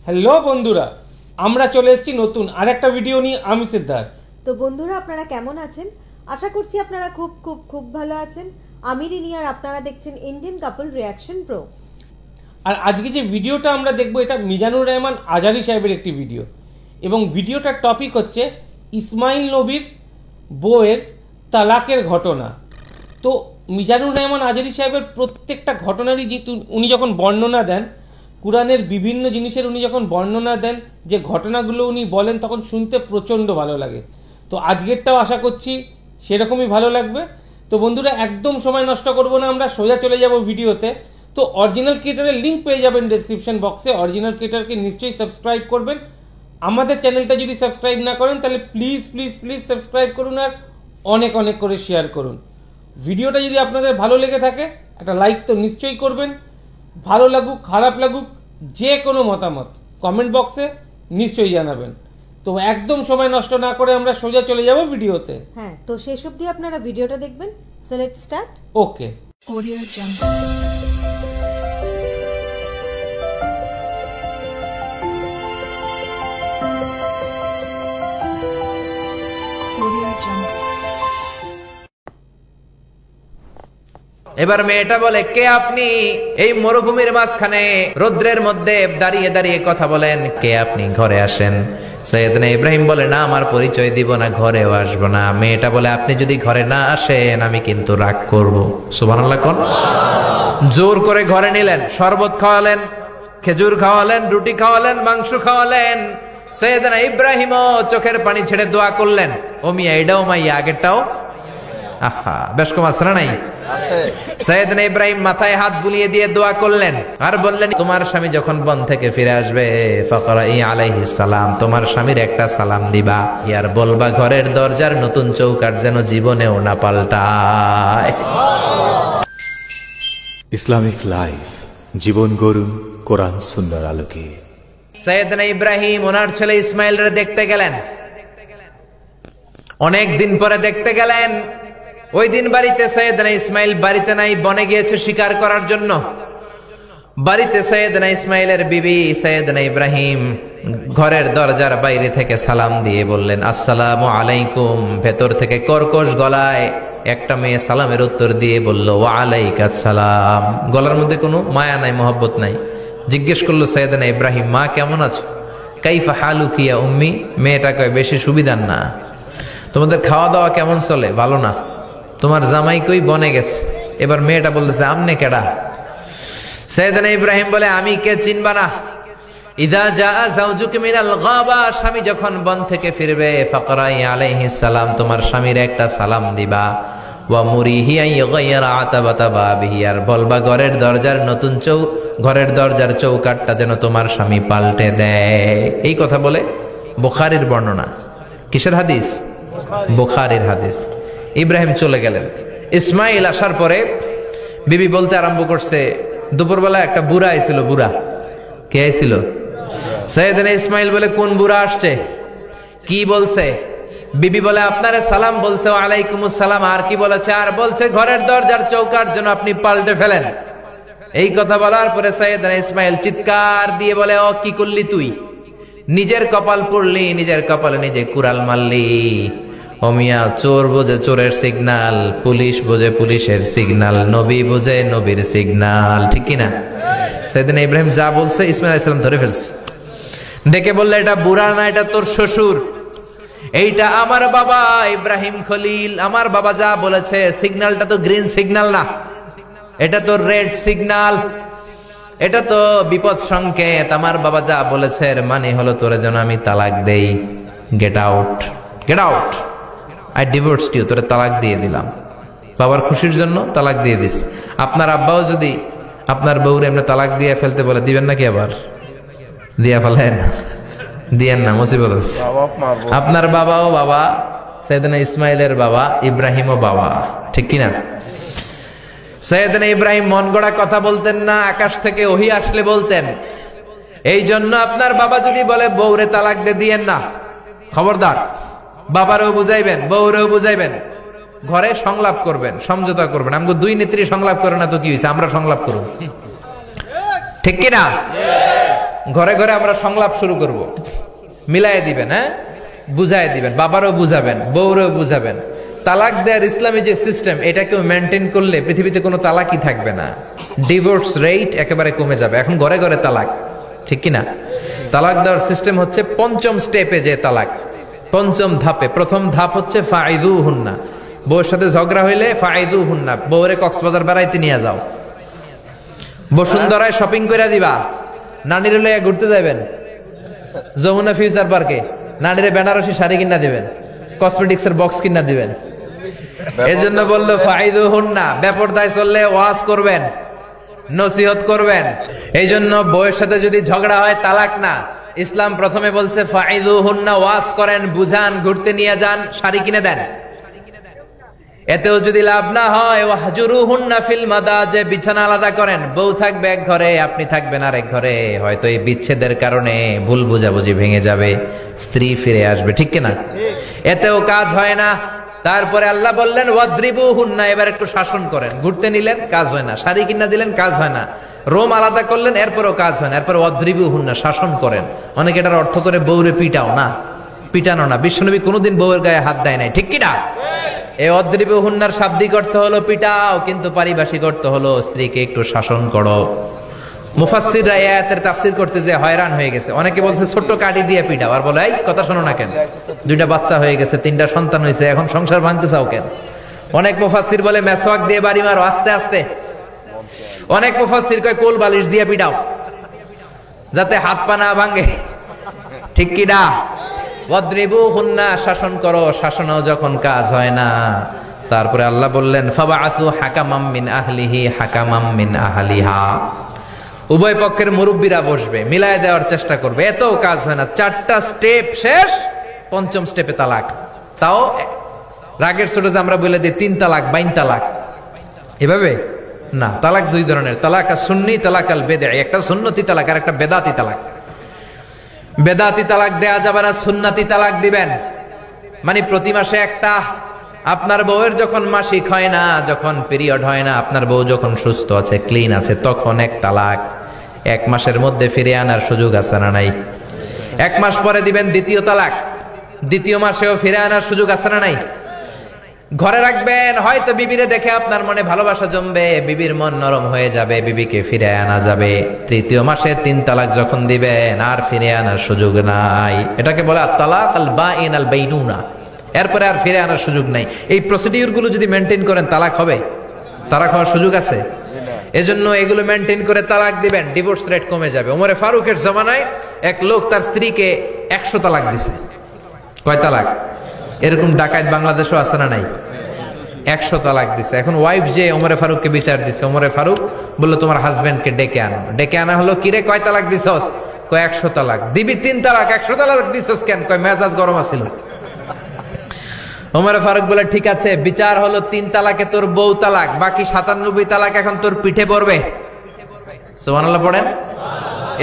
Hello বন্ধুরা, আমরা চলে এসেছি নতুন আরেকটা ভিডিও নিয়ে। আমি সিদ্ধার্থ। তো বন্ধুরা, আপনারা কেমন আছেন? আশা করছি আপনারা খুব খুব খুব ভালো আছেন। আমি রিনি, আর আপনারা দেখছেন ইন্ডিয়ান কাপল রিয়াকশন প্রো। আর আজকে যে ভিডিওটা আমরা দেখবো, এটা মিজানুর রহমান আজারি সাহেবের একটি ভিডিও, এবং ভিডিওটার টপিক হচ্ছে ইসমাইল নবীর বউয়ের তালাকের ঘটনা। তো মিজানুর রহমান আজারি সাহেবের প্রত্যেকটা ঘটনারই যেহেতু উনি যখন বর্ণনা দেন, কুরআনের বিভিন্ন জিনিসের উনি যখন বর্ণনা দেন, যে ঘটনাগুলো উনি বলেন, তখন শুনতে প্রচণ্ড ভালো লাগে। তো আজকেরটাও আশা করছি সেরকমই ভালো লাগবে। তো বন্ধুরা, একদম সময় নষ্ট করব না, আমরা সোজা চলে যাব ভিডিওতে। তো অরিজিনাল ক্রিয়েটরের লিঙ্ক পেয়ে যাবেন ডেসক্রিপশন বক্সে। অরিজিনাল ক্রিয়েটরকে নিশ্চয়ই সাবস্ক্রাইব করবেন। আমাদের চ্যানেলটা যদি সাবস্ক্রাইব না করেন, তাহলে প্লিজ প্লিজ প্লিজ সাবস্ক্রাইব করুন, আর অনেক অনেক করে শেয়ার করুন। ভিডিওটা যদি আপনাদের ভালো লেগে থাকে, একটা লাইক তো নিশ্চয়ই করবেন। ভালো লাগুক খারাপ লাগুক, যে কোনো মতামত কমেন্ট বক্সে নিশ্চয়ই জানাবেন। তো একদম সময় নষ্ট না করে আমরা সোজা চলে যাব ভিডিওতে। হ্যাঁ, তো শেষ অবধি আপনারা ভিডিওটা দেখবেন। So let's start. Okay. Audio Jungle. Audio Jungle. এবার মেয়েটা বলে, কে আপনি? এই মরুভূমির মাঝখানে রৌদ্রের মধ্যে দাঁড়িয়ে দাঁড়িয়ে কথা বলেন, কে আপনি? ঘরে আসেন। সৈয়দনা ইব্রাহিম বলে, না, আমার পরিচয় দিব না, ঘরেও আসবো না। মেয়েটা বলে, আপনি যদি ঘরে না আসেন আমি কিন্তু রাগ করব। সুবহানাল্লাহ কোন। জোর করে ঘরে নিলেন, শরবত খাওয়ালেন, খেজুর খাওয়ালেন, রুটি খাওয়ালেন, মাংস খাওয়ালেন। সৈয়দনা ইব্রাহিমও চোখের পানি ছেড়ে দোয়া করলেন। ও মিয়া, এটাও মাইয়া, আগেরটাও। আহা, বেশ কম আছে না? নাই? সৈয়দনা ইব্রাহিম মাথায় হাত বুলিয়ে দিয়ে দোয়া করলেন, আর বললেন, তোমার স্বামী যখন বন থেকে ফিরে আসবে, ফাকরাই আলাইহিস সালাম, তোমার স্বামীর একটা সালাম দিবা, আর বলবা ঘরের দরজার নতুন চৌকাঠ যেন জীবনেও না পাল্টায়। ইসলামিক লাইফ, জীবন গড়ুন কোরআন সুন্নাহর আলোকে। সৈয়দনা ইব্রাহিম ওনার ছেলে ইসমাইলরে দেখতে গেলেন। অনেক দিন পরে দেখতে গেলেন। ওই দিন বাড়িতে সৈয়দনা ইসমাইল বাড়িতে নাই, বনে গিয়েছে শিকার করার জন্য। বাড়িতে সৈয়দনা ইসমাইলের বিবি সৈয়দনা ইব্রাহিম ঘরের দরজার বাইরে থেকে সালাম দিয়ে বললেন, আসসালামু আলাইকুম। ভেতর থেকে কর্কশ গলায় একটা মেয়ে সালামের উত্তর দিয়ে বলল, ওয়া আলাইকাস সালাম। গলার মধ্যে কোনো মায়া নাই, মহব্বত নাই। জিজ্ঞেস করলো সৈয়দনা ইব্রাহিম, মা কেমন আছো? কাইফা হালুকি ইয়া উম্মি। মেয়েটা কয়, বেশি সুবিধার না। তোমাদের খাওয়া দাওয়া কেমন চলে? ভালো না। তোমার জামাই কই? বনে গেছে। এবার মেয়েটা বলতেছে, আমনে কেডা? সৈয়দনা ইব্রাহিম বলে, আমি কে চিনবা না? ইদা জাআ যাওজুকা মিনাল গাবা, স্বামী যখন বন থেকে ফিরবে, ফাকরাই আলাইহিস সালাম, তোমার স্বামীর একটা সালাম দিবা। ওয়া মুরিহি আন ইগাইরা আতাবাতা বাবিহি, আর বলবা ঘরের দরজার চৌকাঠটা যেন তোমার স্বামী পাল্টে দেয়। এই কথা বলে বুখারীর বর্ণনা। কিসের হাদিস? বুখারীর হাদিস। ইব্রাহিম চলে গেলেন। ইসমাইল আসার পরে বিবি বলতে আরম্ভ করছে, দুপুরবেলা একটা বুড়া আইছিল। বুড়া কে আইছিল? সৈয়দনা ইসমাইল বলে, কোন বুড়া আসছে? কি বলছে? বিবি বলে, আপনারে সালাম বলছে। ওয়া আলাইকুমুস সালাম। আর কি বলেছে? আর বলছে ঘরের দরজার চৌকাঠ যেন আপনি পাল্টে ফেলেন। এই কথা বলার পরে সৈয়দনা ইসমাইল চিৎকার দিয়ে বলে, ও কি করলি তুই? নিজের কপাল পুড়লি, নিজের কপালে নিজে কুড়াল মারলি। ও মিয়া, চোর বোঝে চোরের সিগনাল, পুলিশ বোঝে পুলিশের সিগনাল, নবী বোঝে নবীর সিগনাল। ঠিক কিনা? সেদিন ইব্রাহিম যা বলছে ইসমাইল আলাইহিস সালাম ধরে ফেলছে। ডেকে বললে, এটা বুড়া না, এটা তোর শ্বশুর। এইটা আমার বাবা ইব্রাহিম খলিল। আমার বাবা যা বলেছে, সিগন্যালটা তো গ্রিন সিগন্যাল না, এটা তো রেড সিগন্যাল। এটা তো বিপদ সংকেত। আমার বাবা যা বলেছে এর মানে হলো তোরে যেন আমি তালাক দেই। Get out, get out. I divorced you, তোরে তালাক দিয়ে দিলাম। বাবার খুশির জন্য তালাক দিয়ে দিস। আপনার আব্বাও যদি আপনার বউরে এমনি তালাক দিয়ে ফেলতে বলে, দিবেন নাকি? আবার দিয়া ফেলেন, দিয়েন না, মুসিবত আছে। আপনার বাবাও বাবা, সৈয়দনা ইসমাইলের বাবা, ইব্রাহিমও বাবা। ঠিক কিনা? সৈয়দনা ইব্রাহিম মন গড়া কথা বলতেন না, আকাশ থেকে ওহী আসলে বলতেন। এই জন্য আপনার বাবা যদি বলে বউরে তালাক দিয়েন না, খবরদার। বাবারেও বুঝাইবেন, বউরেও বুঝাইবেন, ঘরে সংলাপ করবেন, সমঝোতা করবেন। আমাকে দুই নেত্রী সংলাপ করে না তো কি হয়েছে, আমরা সংলাপ করব। ঠিক কিনা? ঘরে ঘরে আমরা সংলাপ শুরু করব, মিলায় দিবেন, হ্যাঁ, বুঝায় দিবেন, বাবারও বুঝাবেন, বউরেও বুঝাবেন। তালাক দেওয়ার ইসলামী যে সিস্টেম, এটাকেও মেনটেন করলে পৃথিবীতে কোনো তালাকই থাকবে না, ডিভোর্স রেট একেবারে কমে যাবে। এখন ঘরে ঘরে তালাক, ঠিক কিনা? তালাক দেওয়ার সিস্টেম হচ্ছে পঞ্চম স্টেপে যে তালাক, পঞ্চম ধাপে। প্রথম ধাপ হচ্ছে ফাইদুহুন্না, বউয়ের সাথে ঝগড়া হইলে ফাইদুহুন্না, বউরে কক্সবাজার বেড়াইতে নিয়ে যাও, বসুন্ধরায় শপিং করে দিবা, নানির লইয়া ঘুরতে যাবেন যমুনা ফিউচার পার্কে, নানিরে বেনারসি শাড়ি কিনা দিবেন, কসমেটিক্স এর বক্স কিনা দিবেন। এই জন্য বললো ফাইদুহুন্না, বেপরদায় চললে ওয়াজ করবেন, নসিহত করবেন। এই জন্য বউয়ের সাথে যদি ঝগড়া হয় তালাক না, ইসলাম প্রথমে বলছে ফাইদুহুন্না, ওয়াজ করেন, বুঝান, ঘুরতে নিয়ে যান, শাড়ি কিনে দেন। এতেও যদি লাভ না হয়, ওয়াহজুরুহুন্না ফিল মাদাজি, বিছানা আলাদা করেন, বউ থাকবে এক ঘরে, আপনি থাকবেন আরেক ঘরে। হয়তো এই বিচ্ছেদের কারণে ভুল বুঝাবুঝি ভেঙে যাবে, স্ত্রী ফিরে আসবে, ঠিক কিনা? এতেও কাজ হয় না। তারপরে আল্লাহ বললেন ওয়াদ্রিবুহুন্না, এবার একটু শাসন করেন। ঘুরতে নিলেন, কাজ হয় না, শাড়ি কিনা দিলেন, কাজ হয় না, রোম আলাদা করলেন, এরপরও কাজ হয় না, এরপর ওয়াদ্রিবুহুন্না, শাসন করেন। অনেকে এটার অর্থ করে বউরে পিটাও না, পিটানো না। বিশ্বনবী কোনোদিন বউয়ের গায়ে হাত দেয় নাই, ঠিক কিনা? এই ওয়াদ্রিবুহুন্নার শাব্দিক অর্থ হলো পিটাও, কিন্তু পারিভাষিক অর্থ হলো স্ত্রীকে একটু শাসন করো। মুফাসসিররা এই আয়াতের তাফসীর করতে যে হয়রান হয়ে গেছে। অনেকে বলছে ছোট্ট কাঠি দিয়ে পিটাও, আর বলে এই কথা শোনো না কেন, দুইটা বাচ্চা হয়ে গেছে, 3টা সন্তান হয়েছে, এখন সংসার ভাঙতে চাও কেন? অনেক মুফাসসির বলে মেসওয়াক দিয়ে বাড়ি মারো আস্তে আস্তে। অনেক মুফাসসির কয় কোল বালিশ দিয়ে পিটাও, যাতে হাত পা না ভাঙে, ঠিক কি না? ওয়াদ্রিবুহুন্না, শাসন করো। শাসনও যখন কাজ হয় না, তারপরে আল্লাহ বললেন ফাবাআসু হাকামাম মিন আহলিহি হাকামাম মিন আহলিহা, উভয় পক্ষের মুরব্বীরা বসবে, মিলায় দেওয়ার চেষ্টা করবে। এতও কাজ হয় না, 4টা স্টেপ শেষ, পঞ্চম স্টেপে তালাক। তাও রাগের ছোট যে আমরা বলে দিই 3 তালাক, 22 তালাক, এভাবে না। তালাক 2 ধরনের, তালাক সুন্নি, তালাক আল বেদঈ। একটা সুন্নতি তালাক আর একটা বেদাতি তালাক। বেদাতি তালাক দেয়া যাবে না, সুন্নতি তালাক দিবেন। মানে প্রতি মাসে একটা, আপনার বউয়ের যখন মাসিক হয় না, যখন পিরিয়ড হয় না, আপনার বউ যখন সুস্থ আছে, ক্লিন আছে, তখন এক তালাক। 1 মাসের মধ্যে ফিরে আনার সুযোগ আছে না নাই? 1 মাস পরে দিবেন দ্বিতীয় তালাক, দ্বিতীয় মাসেও ফিরে আনার সুযোগ আছে না নাই? ঘরে রাখবেন, হয়তো বিবিরে দেখে আপনার মনে ভালোবাসা জমবে, বিবির মন নরম হয়ে যাবে, বিবিকে ফিরে আনা যাবে। তৃতীয় মাসে 3 তালাক যখন দিবেন, আর ফিরে আনার সুযোগ নাই। এটাকে বলে আত-তালাক আল বাইন আল বাইনুনা, এরপরে আর ফিরে আনার সুযোগ নাই। এই প্রসিডিউর গুলো যদি মেনটেন করেন, তালাক হবে? তালাক হওয়ার সুযোগ আছে? এজন্য এগুলো মেনটেন করে তালাক দিবেন, ডিভোর্স রেট কমে যাবে। ওমরে ফারুকের জামানায় এক লোক তার স্ত্রীকে 100 তালাক দিছে। কয় তালাক? এরকম ডাকাত বাংলাদেশও আছে না নাই? 100 তালাক দিছে। এখন ওয়াইফ যে ওমরে ফারুককে বিচার দিছে, ওমরে ফারুক বলল তোমার হাজবেন্ডকে ডেকে আনো। ডেকে আনা হলো, কিরে কয় তালাক দিছস? কয় 100 তালাক। দিবি 3 তালাক, 100 তালাক দিছস কেন? কয় মেজাজ গরম আছিল। ওমরে ফারুক বলে ঠিক আছে, বিচার হলো 3 তালাকে তোর বউ তালাক, বাকি 97 তালাক এখন তোর পিঠে পড়বে। সুবহানাল্লাহ পড়েন।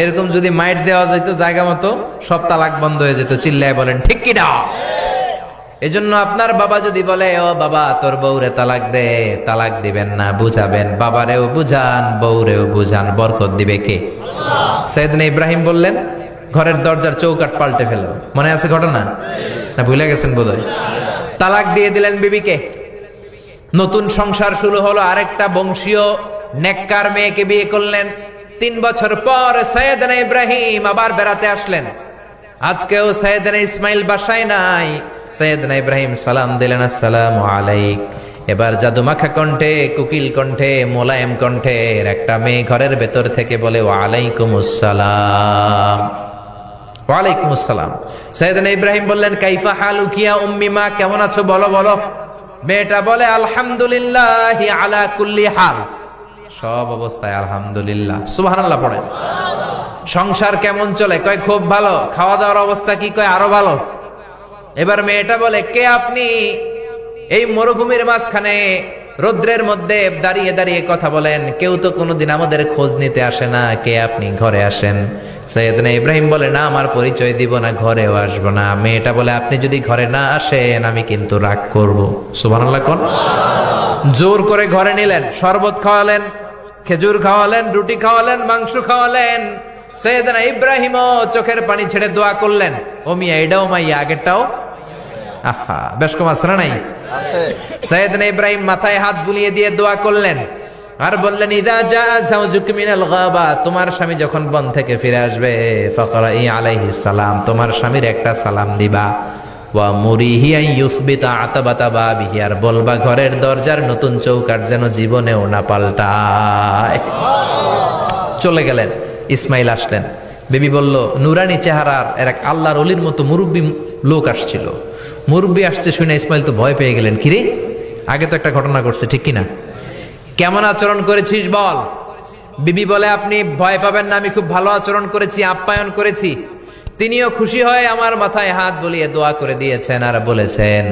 এরকম যদি মাইট দেওয়া যেত জায়গা মতো, সব তালাক বন্ধ হয়ে যেত। চিল্লায় বলেন ঠিক কি না? এজন্য আপনার বাবা যদি বলে ও বাবা তোর বউরে তালাক দে, তালাক দিবেন না, বুঝাবেন। বাবারেও বুঝান, বউরেও বুঝান, বরকত দিবে কে? সাইয়েদনা ইব্রাহিম বললেন ঘরের দরজার চৌকাঠ পাল্টে ফেলো। মনে আছে ঘটনা? না ভুলে গেছেন বোধহয়? তালাক দিয়ে দিলেন বিবিকে। নতুন সংসার শুরু হলো, আরেকটা বংশীয় নেককার মেয়েকে বিয়ে করলেন। 3 বছর পর সাইয়েদনা ইব্রাহিম আবার বেড়াতে আসলেন। আজকেও সাইয়েদনা ইসমাইল বাসায় নাই। সাইয়েদনা ইব্রাহিম সালাম দিলেন, আসসালামু আলাইক। এবার জাদুমাখা কণ্ঠে, কুকিল কণ্ঠে, মোলায়েম কণ্ঠের একটা মেয়ে ঘরের ভেতর থেকে বলে ওয়ালাইকুমুস সালাম। ওয়ালাইকুমুস সালাম। সাইয়েদনা ইব্রাহিম বললেন কাইফা হালুকি ইয়া উম্মি, মা কেমন আছো বলো বলো। মেয়েটা বলে আলহামদুলিল্লাহি আলা কুল্লি হাল, সব অবস্থায় আলহামদুলিল্লাহ। সুবহানাল্লাহ পড়েন। সংসার কেমন চলে? কয় খুব ভালো। খাওয়া দাওয়ার অবস্থা কি? কয় আরো ভালো। এবার মেয়েটা বলে কে আপনি? এই মরুভূমির মাঝখানে রৌদ্রের মধ্যে দাঁড়িয়ে দাঁড়িয়ে কথা বলেন, কেউ তো কোনোদিন আমাদের খোঁজ নিতে আসে না, কে আপনি? ঘরে আসেন। সাইয়েদনা ইব্রাহিম বলে না, আমার পরিচয় দিব না, ঘরেও আসবো না। মেয়েটা বলে আপনি যদি ঘরে না আসেন আমি কিন্তু রাগ করব। সুবহানাল্লাহ কোন। জোর করে ঘরে নিলেন, শরবত খাওয়ালেন, খেজুর খাওয়ালেন, রুটি খাওয়ালেন, মাংস খাওয়ালেন। সৈয়দনা ইব্রাহিমও চোখের পানি ছেড়ে দোয়া করলেন। ও মিয়া, এটাও মাইয়া, আগেরটাও। আহা, বেশ কম আসরা নাই। সৈয়দনা ইব্রাহিম মাথায় হাত বুলিয়ে দিয়ে দোয়া করলেন আর বললেন, ইদা জা যাওজুক মিনাল গাবা, তোমার স্বামী যখন বন থেকে ফিরে আসবে, ফাকরাই আলাইহিস সালাম, তোমার স্বামীর একটা সালাম দিবা। ওয়া মুরিহি আন ইউসবিতা আতাবাতা বাবিহি, আর বলবা ঘরের দরজার নতুন চৌকাঠ যেন জীবনেও না পাল্টায়। চলে গেলেন। ইসমাইল আসলেন। বেবি বলল, নুরানি চেহারার এক আল্লাহর ওলির মতো মুরব্বী লোক আসছিল। মুরব্বী আসছে শুনে ইসমাইল তো ভয় পেয়ে গেলেন। কিরে, আগে তো একটা ঘটনা ঘটছে, ঠিক কিনা? কেমন আচরণ করেছিস বল। বিবি বলে, আপনি ভয় পাবেন না, আমি খুব ভালো আচরণ করেছি, আপ্যায়ন করেছি। তিনিও খুশি হয়ে আমার মাথায় হাত বুলিয়ে দোয়া করে দিয়েছেন আর বলেছেন,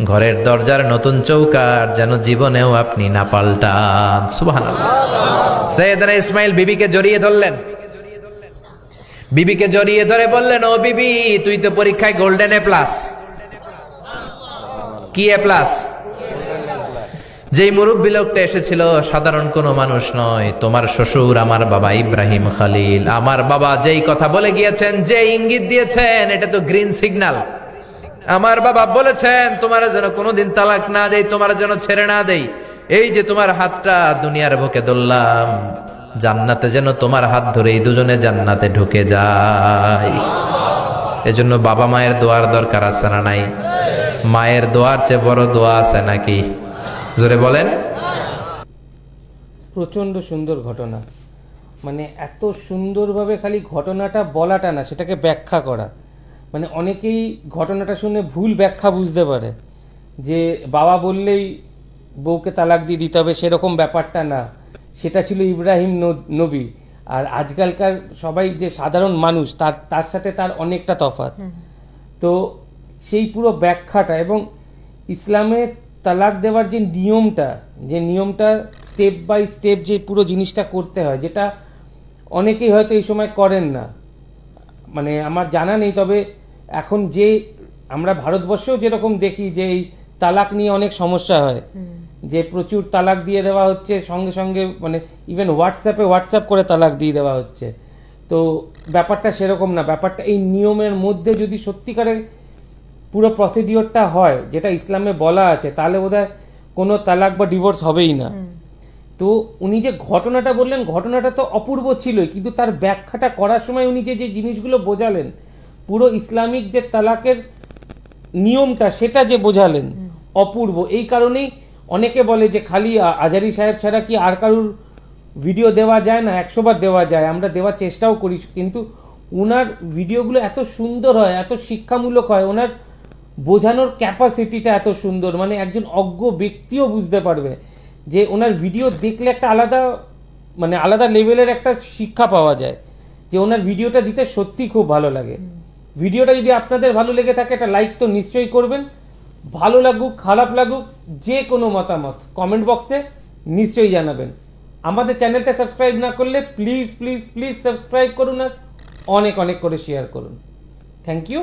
ঘরের দরজার নতুন চৌকাঠ যেন জীবনেও আপনি না পাল্টান। সুবহানাল্লাহ। সৈয়দনা ইসমাইল বিবিকে জড়িয়ে ধরলেন। বিবিকে জড়িয়ে ধরে বললেন, ও বিবি, তুই তো পরীক্ষায় গোল্ডেন এ প্লাস। কি এ প্লাস? যেই মুরব্বী লোকটা এসেছিল সাধারণ কোনো মানুষ নয়, তোমার শ্বশুর আমার বাবা ইব্রাহিম খলিল। আমার বাবা যেই কথা বলে গিয়েছেন, যে ইঙ্গিত দিয়েছেন, এটা তো গ্রিন সিগন্যাল। আমার বাবা বলেছেন তোমার যেন কোনোদিন তালাক না দেই, তোমার যেন ছেড়ে না দেই। এই যে তোমার হাতটা দুনিয়ার বুকে ধরলাম, জান্নাতে যেন তোমার হাত ধরে এই দুজনে জান্নাতে ঢুকে যায়। এজন্য বাবা মায়ের দোয়ার দরকার আছে না নাই? মায়ের দোয়ার চেয়ে বড় দোয়া আছে নাকি? জোরে বলেন। প্রচণ্ড সুন্দর ঘটনা, মানে এত সুন্দরভাবে খালি ঘটনাটা বলাটা না, সেটাকে ব্যাখ্যা করা। মানে অনেকেই ঘটনাটা শুনে ভুল ব্যাখ্যা বুঝতে পারে, যে বাবা বললেই বউকে তালাক দিয়ে দিতে হবে, সেরকম ব্যাপারটা না। সেটা ছিল ইব্রাহিম নবী, আর আজকালকার সবাই যে সাধারণ মানুষ, তার সাথে তার অনেকটা তফাৎ। তো সেই পুরো ব্যাখ্যাটা, এবং ইসলামে তালাক দেওয়ার যে নিয়মটা স্টেপ বাই স্টেপ যে পুরো জিনিসটা করতে হয়, যেটা অনেকেই হয়তো এই সময় করেন না, মানে আমার জানা নেই। তবে এখন যে আমরা ভারতবর্ষেও যেরকম দেখি যে এই তালাক নিয়ে অনেক সমস্যা হয়, যে প্রচুর তালাক দিয়ে দেওয়া হচ্ছে সঙ্গে সঙ্গে, মানে ইভেন হোয়াটসঅ্যাপ করে তালাক দিয়ে দেওয়া হচ্ছে। তো ব্যাপারটা সেরকম না। ব্যাপারটা এই নিয়মের মধ্যে যদি সত্যিকারে পুরো প্রসিডিওরটা হয় যেটা ইসলামে বলা আছে, তাহলে বোধহয় কোনো তালাক বা ডিভোর্স হবেই না। তো উনি যে ঘটনাটা বললেন, ঘটনাটা তো অপূর্ব ছিলই, কিন্তু তার ব্যাখ্যাটা করার সময় উনি যে জিনিসগুলো বোঝালেন, পুরো ইসলামিক যে তালাকের নিয়মটা সেটা যে বোঝালেন, অপূর্ব। এই কারণেই অনেকে বলে যে খালি আজারি সাহেব ছাড়া কি আর কারুর ভিডিও দেওয়া যায় না? 100 বার দেওয়া যায়, আমরা দেওয়ার চেষ্টাও করি, কিন্তু ওনার ভিডিওগুলো এত সুন্দর হয়, এত শিক্ষামূলক হয়, ওনার বোঝানোর ক্যাপাসিটিটা এত সুন্দর, মানে একজন অজ্ঞ ব্যক্তিও বুঝতে পারবে যে ওনার ভিডিও দেখলে একটা আলাদা লেভেলের একটা শিক্ষা পাওয়া যায়, যে ওনার ভিডিওটা দিতে সত্যি খুব ভালো লাগে। ভিডিওটা যদি আপনাদের ভালো লেগে থাকে, একটা লাইক তো নিশ্চয়ই করবেন। ভালো লাগুক খারাপ লাগুক, যে কোনো মতামত কমেন্ট বক্সে নিশ্চয়ই জানাবেন। আমাদের চ্যানেলটা সাবস্ক্রাইব না করলে প্লিজ প্লিজ প্লিজ সাবস্ক্রাইব করুন, আর অনেক অনেক করে শেয়ার করুন। Thank you.